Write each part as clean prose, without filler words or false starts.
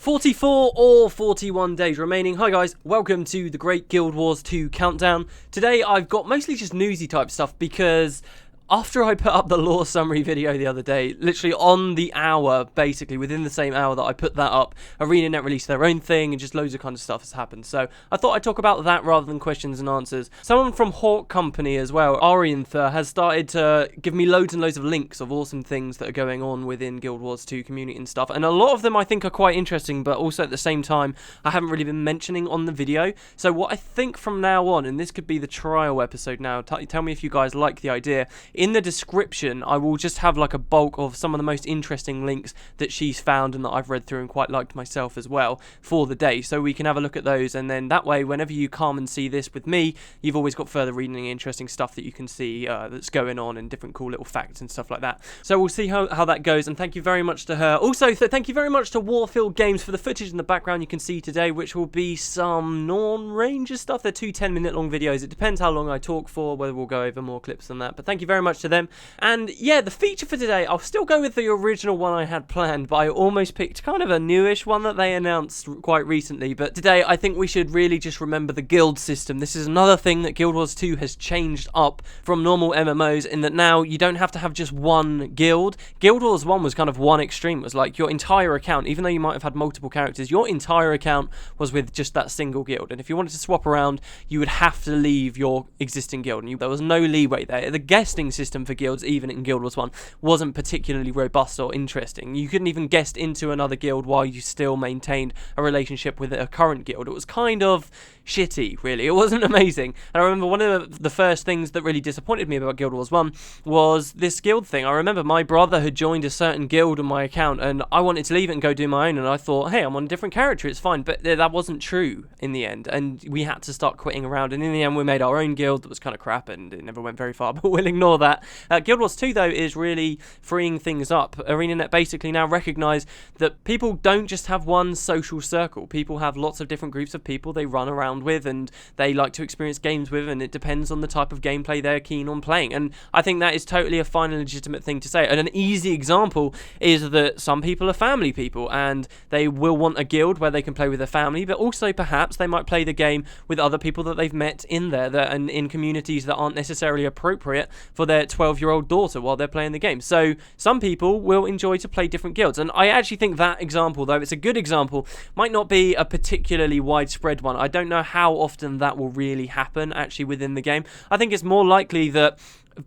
44 or 41 days remaining. Hi guys, welcome to the Great Guild Wars 2 countdown. Today I've got mostly just newsy type stuff because after I put up the lore summary video the other day, literally on the hour, basically within the same hour that I put that up, Arenanet released their own thing and just loads of kind of stuff has happened. So I thought I'd talk about that rather than questions and answers. Someone from Hawk Company as well, Arenanet, has started to give me loads and loads of links of awesome things that are going on within Guild Wars 2 community and stuff. And a lot of them I think are quite interesting, but also at the same time, I haven't really been mentioning on the video. So what I think from now on, and this could be the trial episode now, tell me if you guys like the idea. In the description, I will just have like a bulk of some of the most interesting links that she's found and that I've read through and quite liked myself as well for the day, so we can have a look at those, and then that way whenever you come and see this with me, you've always got further reading and interesting stuff that you can see that's going on and different cool little facts and stuff like that. So we'll see how that goes, and thank you very much to her. Also, thank you very much to Warfield Games for the footage in the background you can see today, which will be some non-Ranger stuff. They're two 10-minute long videos. It depends how long I talk for, whether we'll go over more clips than that, but thank you very much to them. And yeah, the feature for today, I'll still go with the original one I had planned, but I almost picked kind of a newish one that they announced quite recently. But today I think we should really just remember the guild system. This is another thing that Guild Wars 2 has changed up from normal MMOs, in that now you don't have to have just one guild. Guild Wars 1 was kind of one extreme. It was like your entire account, even though you might have had multiple characters, your entire account was with just that single guild. And if you wanted to swap around, you would have to leave your existing guild, and there was no leeway there. The guesting system for guilds, even in Guild Wars 1, wasn't particularly robust or interesting. You couldn't even guest into another guild while you still maintained a relationship with a current guild. It was kind of shitty, really. It wasn't amazing. And I remember one of the first things that really disappointed me about Guild Wars 1 was this guild thing. I remember my brother had joined a certain guild on my account, and I wanted to leave it and go do my own, and I thought, hey, I'm on a different character, it's fine. But that wasn't true in the end, and we had to start quitting around, and in the end we made our own guild that was kind of crap, and it never went very far, but we'll ignore that. Guild Wars 2, though, is really freeing things up. Arenanet basically now recognise that people don't just have one social circle. People have lots of different groups of people they run around with and they like to experience games with, and it depends on the type of gameplay they're keen on playing. And I think that is totally a fine and legitimate thing to say. And an easy example is that some people are family people, and they will want a guild where they can play with their family, but also perhaps they might play the game with other people that they've met in there and in communities that aren't necessarily appropriate for their 12-year-old daughter while they're playing the game. So some people will enjoy to play different guilds, and I actually think that example, though it's a good example, might not be a particularly widespread one. I don't know how often that will really happen actually within the game. I think it's more likely that,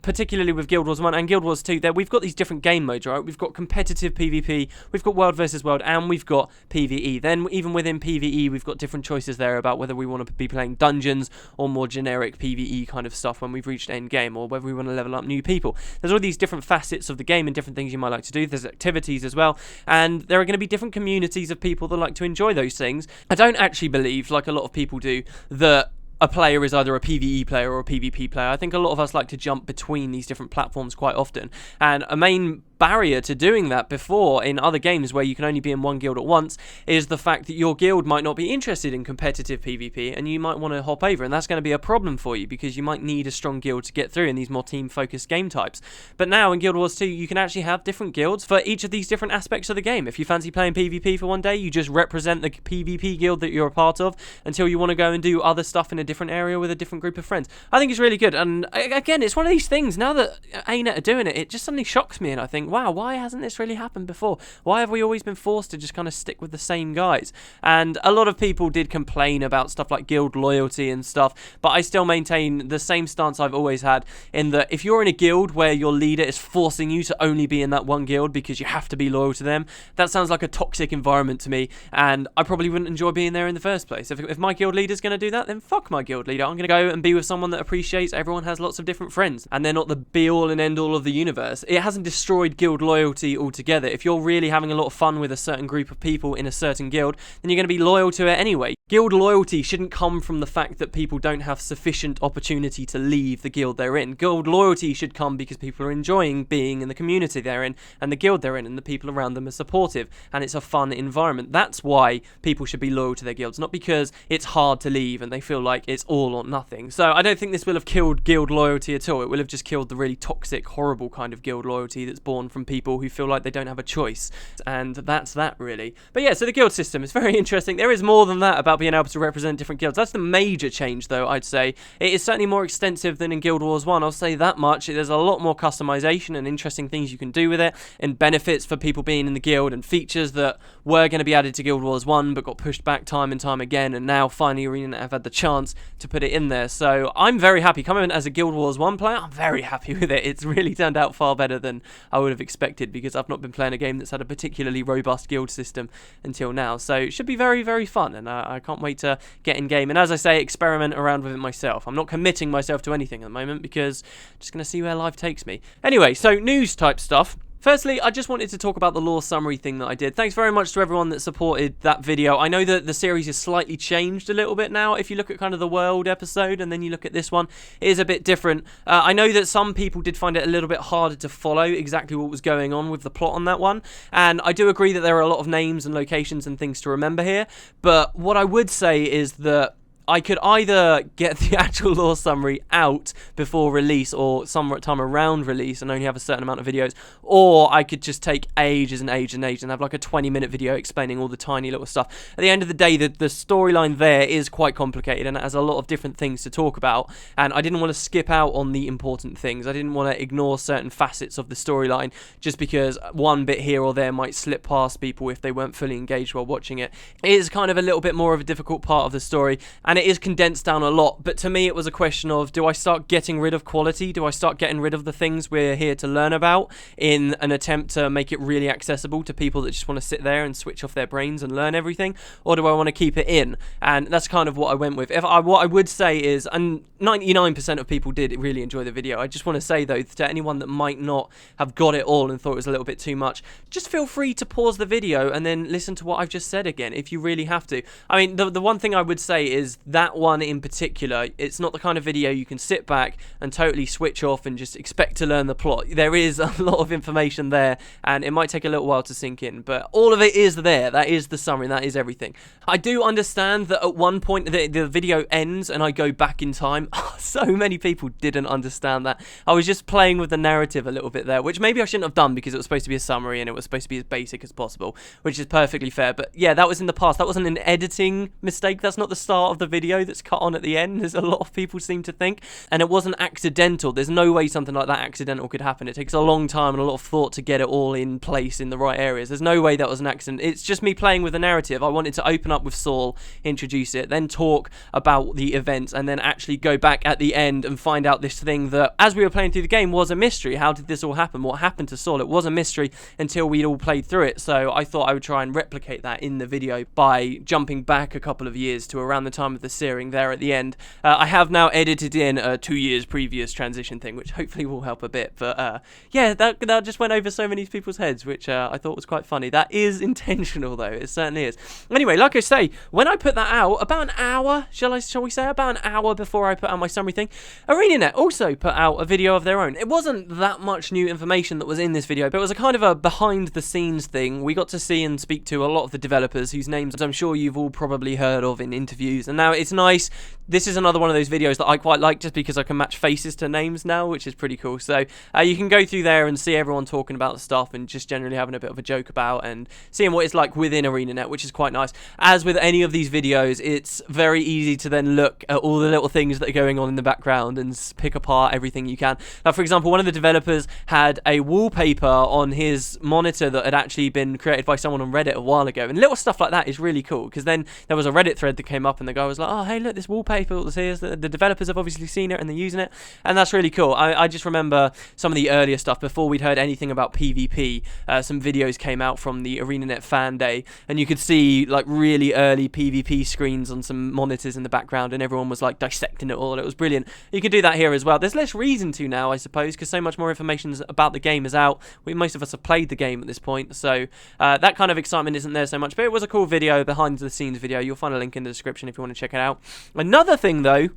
particularly with Guild Wars 1 and Guild Wars 2, that we've got these different game modes, right? We've got competitive PvP, we've got world versus world, and we've got PvE. Then even within PvE, we've got different choices there about whether we want to be playing dungeons or more generic PvE kind of stuff when we've reached Endgame, or whether we want to level up new people. There's all these different facets of the game and different things you might like to do. There's activities as well, and there are going to be different communities of people that like to enjoy those things. I don't actually believe, like a lot of people do, that a player is either a PvE player or a PvP player. I think a lot of us like to jump between these different platforms quite often, and a main barrier to doing that before in other games where you can only be in one guild at once is the fact that your guild might not be interested in competitive PvP, and you might want to hop over, and that's going to be a problem for you because you might need a strong guild to get through in these more team-focused game types. But now in Guild Wars 2, you can actually have different guilds for each of these different aspects of the game. If you fancy playing PvP for one day, you just represent the PvP guild that you're a part of until you want to go and do other stuff in a different area with a different group of friends. I think it's really good, and again, it's one of these things, now that Arenanet are doing it, it just suddenly shocks me, and I think, wow, why hasn't this really happened before? Why have we always been forced to just kind of stick with the same guys? And a lot of people did complain about stuff like guild loyalty and stuff, but I still maintain the same stance I've always had, in that if you're in a guild where your leader is forcing you to only be in that one guild because you have to be loyal to them, that sounds like a toxic environment to me, and I probably wouldn't enjoy being there in the first place. If my guild leader's going to do that, then fuck my guild leader. I'm going to go and be with someone that appreciates everyone has lots of different friends, and they're not the be-all and end-all of the universe. It hasn't destroyed guild loyalty altogether. If you're really having a lot of fun with a certain group of people in a certain guild, then you're going to be loyal to it anyway. Guild loyalty shouldn't come from the fact that people don't have sufficient opportunity to leave the guild they're in. Guild loyalty should come because people are enjoying being in the community they're in, and the guild they're in, and the people around them are supportive, and it's a fun environment. That's why people should be loyal to their guilds, not because it's hard to leave and they feel like it's all or nothing. So I don't think this will have killed guild loyalty at all. It will have just killed the really toxic, horrible kind of guild loyalty that's born on from people who feel like they don't have a choice. And that's that, really. But yeah, so the guild system is very interesting. There is more than that about being able to represent different guilds. That's the major change, though, I'd say. It is certainly more extensive than in Guild Wars 1, I'll say that much. There's a lot more customization and interesting things you can do with it, and benefits for people being in the guild, and features that were going to be added to Guild Wars 1 but got pushed back time and time again, and now finally Arenanet have had the chance to put it in there. So I'm very happy. Coming in as a Guild Wars 1 player, I'm very happy with it. It's really turned out far better than I would have expected, because I've not been playing a game that's had a particularly robust guild system until now. So it should be very, very fun, and I can't wait to get in game and, as I say, experiment around with it myself. I'm not committing myself to anything at the moment because I'm just going to see where life takes me. Anyway, so news type stuff. Firstly, I just wanted to talk about the lore summary thing that I did. Thanks very much to everyone that supported that video. I know that the series is slightly changed a little bit now. If you look at kind of the world episode and then you look at this one, it is a bit different. I know that some people did find it a little bit harder to follow exactly what was going on with the plot on that one. And I do agree that there are a lot of names and locations and things to remember here. But what I would say is that I could either get the actual lore summary out before release or sometime around release and only have a certain amount of videos, or I could just take ages and ages and ages and have like a 20-minute video explaining all the tiny little stuff. At the end of the day, the storyline there is quite complicated and it has a lot of different things to talk about, and I didn't want to skip out on the important things. I didn't want to ignore certain facets of the storyline just because one bit here or there might slip past people if they weren't fully engaged while watching it. It is kind of a little bit more of a difficult part of the story, and it is condensed down a lot, but to me it was a question of, do I start getting rid of quality? Do I start getting rid of the things we're here to learn about in an attempt to make it really accessible to people that just want to sit there and switch off their brains and learn everything? Or do I want to keep it in? And that's kind of what I went with. What I would say is, and 99% of people did really enjoy the video, I just want to say though, to anyone that might not have got it all and thought it was a little bit too much, just feel free to pause the video and then listen to what I've just said again if you really have to. I mean, the one thing I would say is that one in particular, it's not the kind of video you can sit back and totally switch off and just expect to learn the plot. There is a lot of information there and it might take a little while to sink in, but all of it is there. That is the summary, that is everything. I do understand that at one point the video ends and I go back in time. So many people didn't understand that. I was just playing with the narrative a little bit there, which maybe I shouldn't have done because it was supposed to be a summary and it was supposed to be as basic as possible, which is perfectly fair. But yeah, that was in the past. That wasn't an editing mistake. That's not the start of the video that's cut on at the end, as a lot of people seem to think, and it wasn't accidental. There's no way something like that accidental could happen. It takes a long time and a lot of thought to get it all in place in the right areas. There's no way that was an accident. It's just me playing with the narrative. I wanted to open up with Saul, introduce it, then talk about the events, and then actually go back at the end and find out this thing that, as we were playing through the game, was a mystery. How did this all happen? What happened to Saul? It was a mystery until we'd all played through it. So I thought I would try and replicate that in the video by jumping back a couple of years to around the time of the searing there at the end. I have now edited in a 2 years previous transition thing, which hopefully will help a bit. But yeah, that just went over so many people's heads, which I thought was quite funny. That is intentional, though. It certainly is. Anyway, like I say, when I put that out, about an hour, shall we say, about an hour before I put out my summary thing, Arenanet also put out a video of their own. It wasn't that much new information that was in this video, but it was a kind of a behind-the-scenes thing. We got to see and speak to a lot of the developers whose names I'm sure you've all probably heard of in interviews, and now it's nice. This is another one of those videos that I quite like just because I can match faces to names now, which is pretty cool. So you can go through there and see everyone talking about stuff and just generally having a bit of a joke about and seeing what it's like within Arenanet, which is quite nice. As with any of these videos, it's very easy to then look at all the little things that are going on in the background and pick apart everything you can. Now, for example, one of the developers had a wallpaper on his monitor that had actually been created by someone on Reddit a while ago, and little stuff like that is really cool because then there was a Reddit thread that came up and the guy was like, oh, hey, look, this wallpaper that was here, the developers have obviously seen it and they're using it, and that's really cool. I just remember some of the earlier stuff before we'd heard anything about PvP. Some videos came out from the Arenanet fan day and you could see like really early PvP screens on some monitors in the background and everyone was like dissecting it all. It was brilliant. You could do that here as well. There's less reason to now, I suppose, because so much more information about the game is out. Most of us have played the game at this point, so that kind of excitement isn't there so much, but it was a cool video, behind the scenes video. You'll find a link in the description if you want to check it out. Another thing though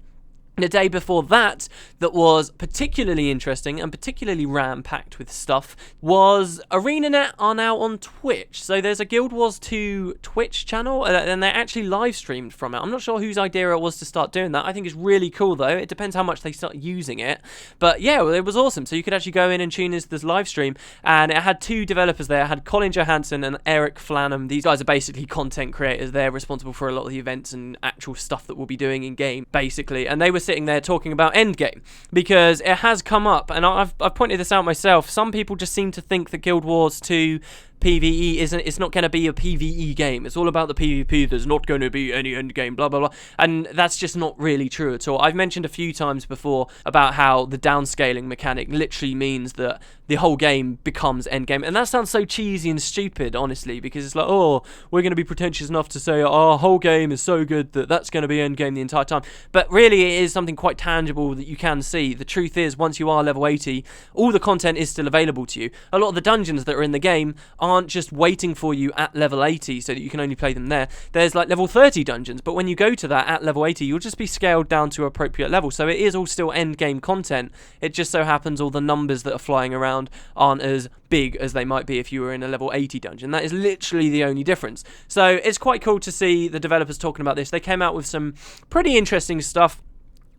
The day before that was particularly interesting and particularly ram-packed with stuff was Arenanet are now on Twitch. So there's a Guild Wars 2 Twitch channel, and they actually live streamed from it. I'm not sure whose idea it was to start doing that. I think it's really cool though. It depends how much they start using it. But yeah, well, it was awesome. So you could actually go in and tune into this live stream, and it had 2 developers there. It had Colin Johansson and Eric Flanham. These guys are basically content creators. They're responsible for a lot of the events and actual stuff that we'll be doing in game, basically. And they were sitting there talking about Endgame, because it has come up, and I've pointed this out myself. Some people just seem to think that Guild Wars 2 PvE it's not going to be a PvE game. It's all about the PvP. There's not going to be any endgame, blah, blah, blah. And that's just not really true at all. I've mentioned a few times before about how the downscaling mechanic literally means that the whole game becomes endgame. And that sounds so cheesy and stupid, honestly, because it's like, oh, we're going to be pretentious enough to say our whole game is so good that that's going to be endgame the entire time. But really, it is something quite tangible that you can see. The truth is, once you are level 80, all the content is still available to you. A lot of the dungeons that are in the game aren't just waiting for you at level 80 so that you can only play them there. There's like level 30 dungeons, but when you go to that at level 80, you'll just be scaled down to appropriate level. So it is all still end game content. It just so happens all the numbers that are flying around aren't as big as they might be if you were in a level 80 dungeon. That is literally the only difference. So it's quite cool to see the developers talking about this. They came out with some pretty interesting stuff.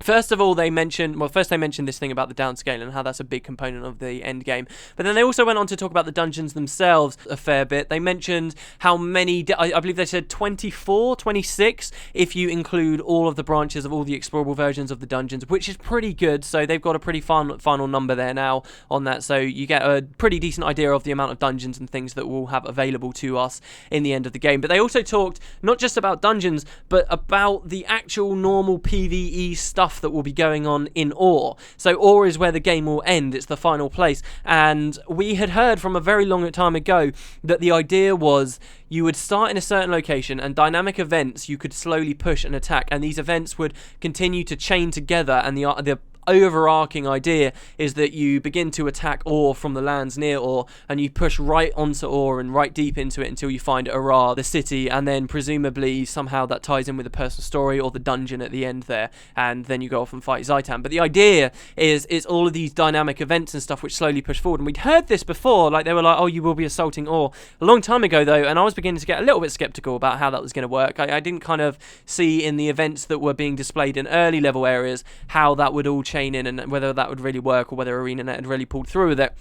First of all, they mentioned this thing about the downscale and how that's a big component of the end game. But then they also went on to talk about the dungeons themselves a fair bit. They mentioned how many, I believe they said 24, 26, if you include all of the branches of all the explorable versions of the dungeons, which is pretty good. So they've got a pretty final number there now on that. So you get a pretty decent idea of the amount of dungeons and things that we'll have available to us in the end of the game. But they also talked not just about dungeons, but about the actual normal PvE stuff that will be going on in Ore. So Ore is where the game will end. It's the final place. And we had heard from a very long time ago that the idea was you would start in a certain location, and dynamic events you could slowly push and attack, and these events would continue to chain together, and the overarching idea is that you begin to attack Ore from the lands near Ore, and you push right onto Ore and right deep into it until you find Arar, the city, and then presumably somehow that ties in with a personal story or the dungeon at the end there, and then you go off and fight Zaitan. But the idea is all of these dynamic events and stuff which slowly push forward, and we'd heard this before, like they were like, oh, you will be assaulting Ore a long time ago though, and I was beginning to get a little bit skeptical about how that was going to work. I didn't kind of see in the events that were being displayed in early level areas how that would all chain in and whether that would really work or whether Arenanet had really pulled through with it.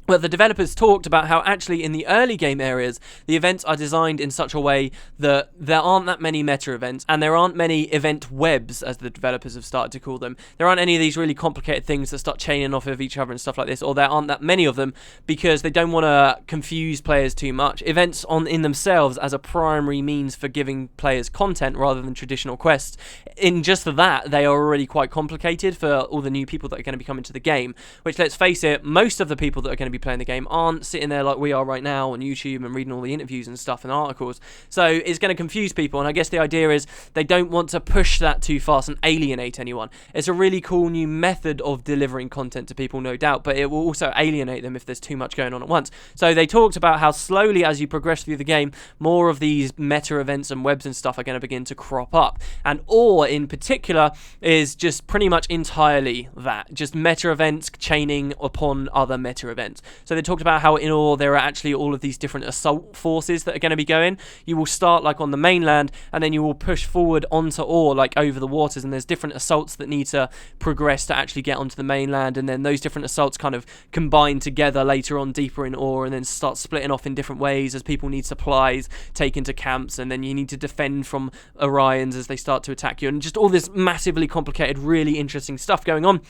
But the developers talked about how actually in the early game areas, the events are designed in such a way that there aren't that many meta events, and there aren't many event webs, as the developers have started to call them. There aren't any of these really complicated things that start chaining off of each other and stuff like this, or there aren't that many of them because they don't want to confuse players too much. Events in themselves as a primary means for giving players content rather than traditional quests. In just that, they are already quite complicated for all the new people that are going to be coming to the game, which, let's face it, most of the people that are going to be playing the game aren't sitting there like we are right now on YouTube and reading all the interviews and stuff and articles. So it's going to confuse people, and I guess the idea is they don't want to push that too fast and alienate anyone. It's a really cool new method of delivering content to people, no doubt, but it will also alienate them if there's too much going on at once. So they talked about how slowly as you progress through the game, more of these meta events and webs and stuff are going to begin to crop up. And Ore in particular is just pretty much entirely that, just meta events chaining upon other meta events. So they talked about how in Ore there are actually all of these different assault forces that are going to be going. You will start like on the mainland, and then you will push forward onto Ore like over the waters, and there's different assaults that need to progress to actually get onto the mainland, and then those different assaults kind of combine together later on deeper in Ore and then start splitting off in different ways as people need supplies taken to camps, and then you need to defend from Orions as they start to attack you, and just all this massively complicated, really interesting stuff going on.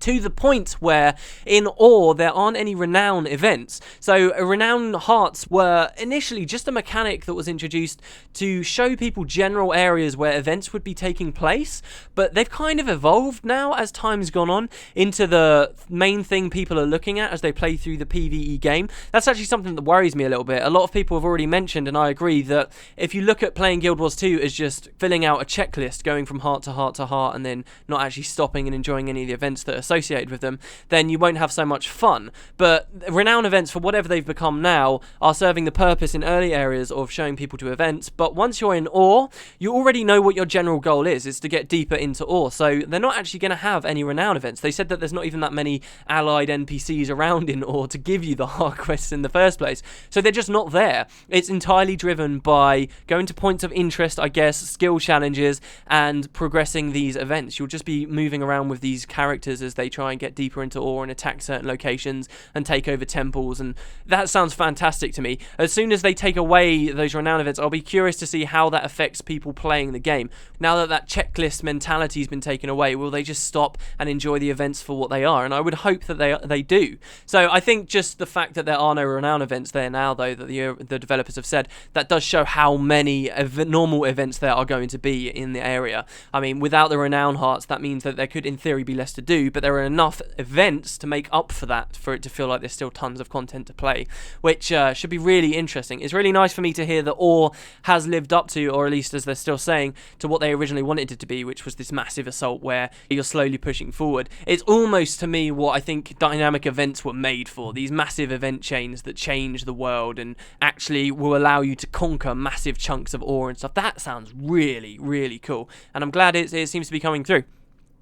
To the point where in Ore there aren't any renown events. So renown hearts were initially just a mechanic that was introduced to show people general areas where events would be taking place, but they've kind of evolved now as time's gone on into the main thing people are looking at as they play through the PvE game. That's actually something that worries me a little bit. A lot of people have already mentioned, and I agree, that if you look at playing Guild Wars 2 as just filling out a checklist, going from heart to heart to heart, and then not actually stopping and enjoying any of the events that are associated with them, then you won't have so much fun. But renown events, for whatever they've become now, are serving the purpose in early areas of showing people to events. But once you're in ore, you already know what your general goal is to get deeper into ore. So they're not actually going to have any renown events. They said that there's not even that many allied NPCs around in ore to give you the hard quests in the first place. So they're just not there. It's entirely driven by going to points of interest, I guess, skill challenges, and progressing these events. You'll just be moving around with these characters as they try and get deeper into ore and attack certain locations and take over temples, and that sounds fantastic to me. As soon as they take away those renown events, I'll be curious to see how that affects people playing the game. Now that that checklist mentality has been taken away, will they just stop and enjoy the events for what they are? And I would hope that they do. So I think just the fact that there are no renown events there now, though, that the developers have said, that does show how many normal events there are going to be in the area. I mean, without the renown hearts, that means that there could in theory be less to do, but there are enough events to make up for that, for it to feel like there's still tons of content to play, which should be really interesting. It's really nice for me to hear that ore has lived up to, or at least as they're still saying, to what they originally wanted it to be, which was this massive assault where you're slowly pushing forward. It's almost, to me, what I think dynamic events were made for. These massive event chains that change the world and actually will allow you to conquer massive chunks of ore and stuff. That sounds really, really cool, and I'm glad it seems to be coming through.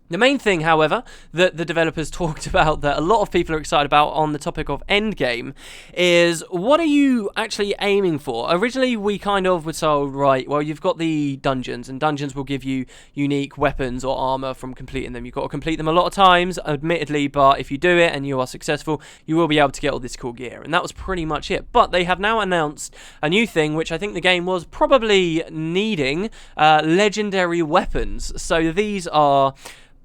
The main thing, however, that the developers talked about that a lot of people are excited about on the topic of Endgame is, what are you actually aiming for? Originally, we kind of were told, right, well, you've got the dungeons, and dungeons will give you unique weapons or armor from completing them. You've got to complete them a lot of times, admittedly, but if you do it and you are successful, you will be able to get all this cool gear, and that was pretty much it. But they have now announced a new thing, which I think the game was probably needing, legendary weapons. So these are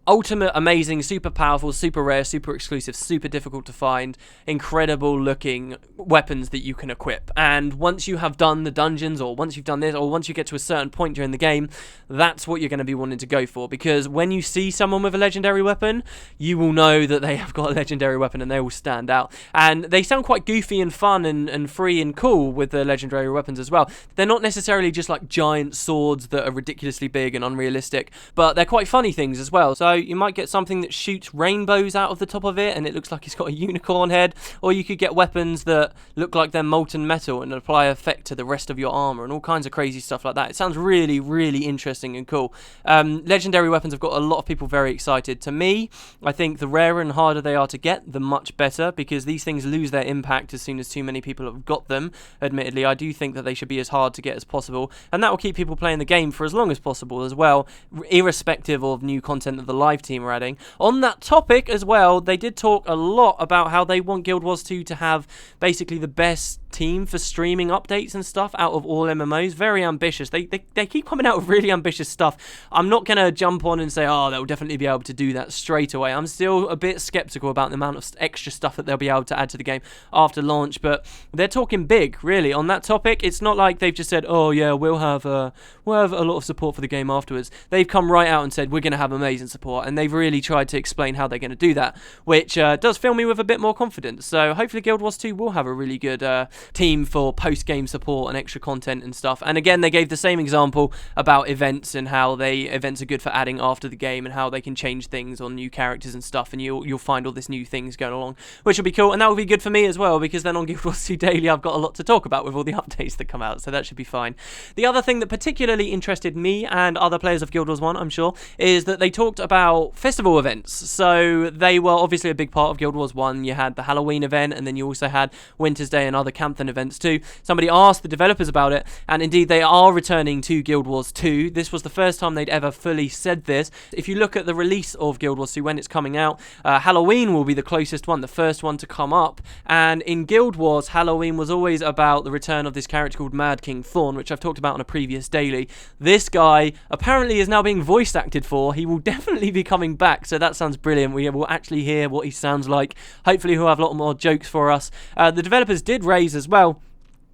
ultimate, amazing, super powerful, super rare, super exclusive, super difficult to find, incredible looking weapons that you can equip. And once you have done the dungeons, or once you've done this, or once you get to a certain point during the game, that's what you're going to be wanting to go for. Because when you see someone with a legendary weapon, you will know that they have got a legendary weapon and they will stand out. And they sound quite goofy and fun and free and cool with the legendary weapons as well. They're not necessarily just like giant swords that are ridiculously big and unrealistic, but they're quite funny things as well. So you might get something that shoots rainbows out of the top of it and it looks like it's got a unicorn head, or you could get weapons that look like they're molten metal and apply effect to the rest of your armor and all kinds of crazy stuff like that. It sounds really, really interesting and cool. Legendary weapons have got a lot of people very excited. To me, I think the rarer and harder they are to get, the much better, because these things lose their impact as soon as too many people have got them. Admittedly, I do think that they should be as hard to get as possible, and that will keep people playing the game for as long as possible as well, irrespective of new content that the live team are adding. On that topic as well, they did talk a lot about how they want Guild Wars 2 to have basically the best team for streaming updates and stuff out of all MMOs. Very ambitious. They keep coming out with really ambitious stuff. I'm not going to jump on and say, oh, they'll definitely be able to do that straight away. I'm still a bit skeptical about the amount of extra stuff that they'll be able to add to the game after launch, but they're talking big, really, on that topic. It's not like they've just said, oh yeah, we'll have a lot of support for the game afterwards. They've come right out and said, we're going to have amazing support, and they've really tried to explain how they're going to do that, which does fill me with a bit more confidence. So hopefully Guild Wars 2 will have a really good team for post-game support and extra content and stuff. And again, they gave the same example about events and how events are good for adding after the game and how they can change things on new characters and stuff, and you'll find all this new things going along, which will be cool. And that will be good for me as well, because then on Guild Wars 2 Daily I've got a lot to talk about with all the updates that come out, so that should be fine. The other thing that particularly interested me and other players of Guild Wars 1, I'm sure, is that they talked about festival events. So they were obviously a big part of Guild Wars 1. You had the Halloween event, and then you also had Winter's Day and other Campton events too. Somebody asked the developers about it, and indeed they are returning to Guild Wars 2. This was the first time they'd ever fully said this. If you look at the release of Guild Wars 2 when it's coming out, Halloween will be the closest one, the first one to come up. And in Guild Wars, Halloween was always about the return of this character called Mad King Thorn, which I've talked about on a previous daily. This guy apparently is now being voice acted for. He will definitely be coming back, so that sounds brilliant. We will actually hear what he sounds like. Hopefully he'll have a lot more jokes for us. The developers did raise as well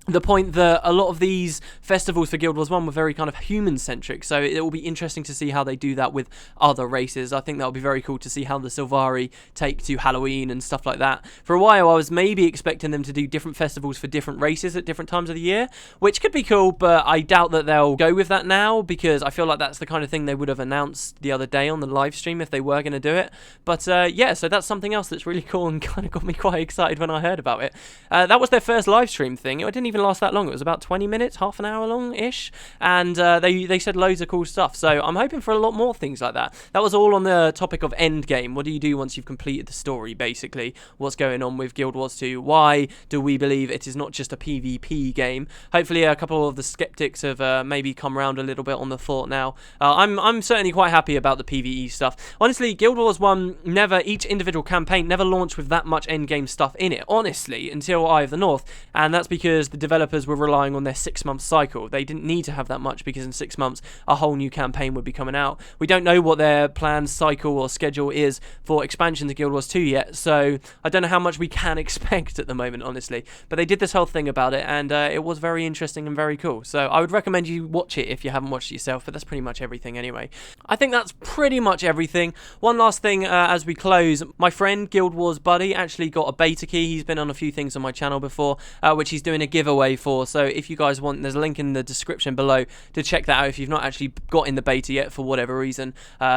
the point that a lot of these festivals for Guild Wars 1 were very kind of human-centric, so it will be interesting to see how they do that with other races. I think that will be very cool to see how the Sylvari take to Halloween and stuff like that. For a while, I was maybe expecting them to do different festivals for different races at different times of the year, which could be cool, but I doubt that they'll go with that now, because I feel like that's the kind of thing they would have announced the other day on the live stream if they were going to do it. But yeah, so that's something else that's really cool and kind of got me quite excited when I heard about it. That was their first live stream thing. It didn't even last that long. It was about 20 minutes, half an hour long-ish, and they said loads of cool stuff, so I'm hoping for a lot more things like that. That was all on the topic of Endgame. What do you do once you've completed the story, basically? What's going on with Guild Wars 2? Why do we believe it is not just a PvP game? Hopefully a couple of the skeptics have maybe come around a little bit on the thought now. I'm certainly quite happy about the PvE stuff. Honestly, Guild Wars 1 each individual campaign never launched with that much endgame stuff in it, honestly, until Eye of the North, and that's because the developers were relying on their 6-month cycle. They didn't need to have that much, because in 6 months a whole new campaign would be coming out. We don't know what their planned cycle or schedule is for expansion to Guild Wars 2 yet, so I don't know how much we can expect at the moment, honestly. But they did this whole thing about it, and it was very interesting and very cool. So I would recommend you watch it if you haven't watched it yourself, but that's pretty much everything anyway. I think that's pretty much everything. One last thing as we close. My friend Guild Wars Buddy actually got a beta key. He's been on a few things on my channel before, which he's doing a giveaway for. So if you guys want, there's a link in the description below to check that out if you've not actually got in the beta yet for whatever reason.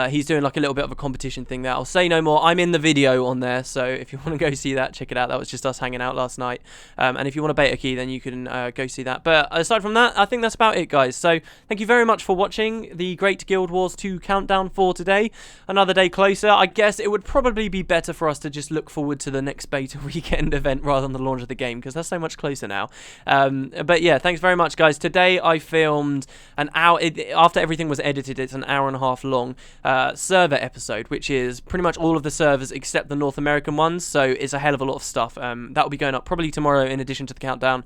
He's doing like a little bit of a competition thing there. I'll say no more. I'm in the video on there, so if you want to go see that, check it out. That was just us hanging out last night. And if you want a beta key, then you can go see that. But aside from that, I think that's about it, guys. So thank you very much for watching the Great Guild Wars 2 countdown for today. Another day closer. I guess it would probably be better for us to just look forward to the next beta weekend event rather than the launch of the game, because that's so much closer now. But yeah, thanks very much, guys. Today I filmed an hour, after everything was edited, it's an hour and a half long server episode, which is pretty much all of the servers except the North American ones, so it's a hell of a lot of stuff. That will be going up probably tomorrow in addition to the countdown,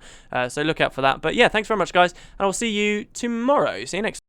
so look out for that. But yeah, thanks very much, guys, and I'll see you tomorrow. See you next time.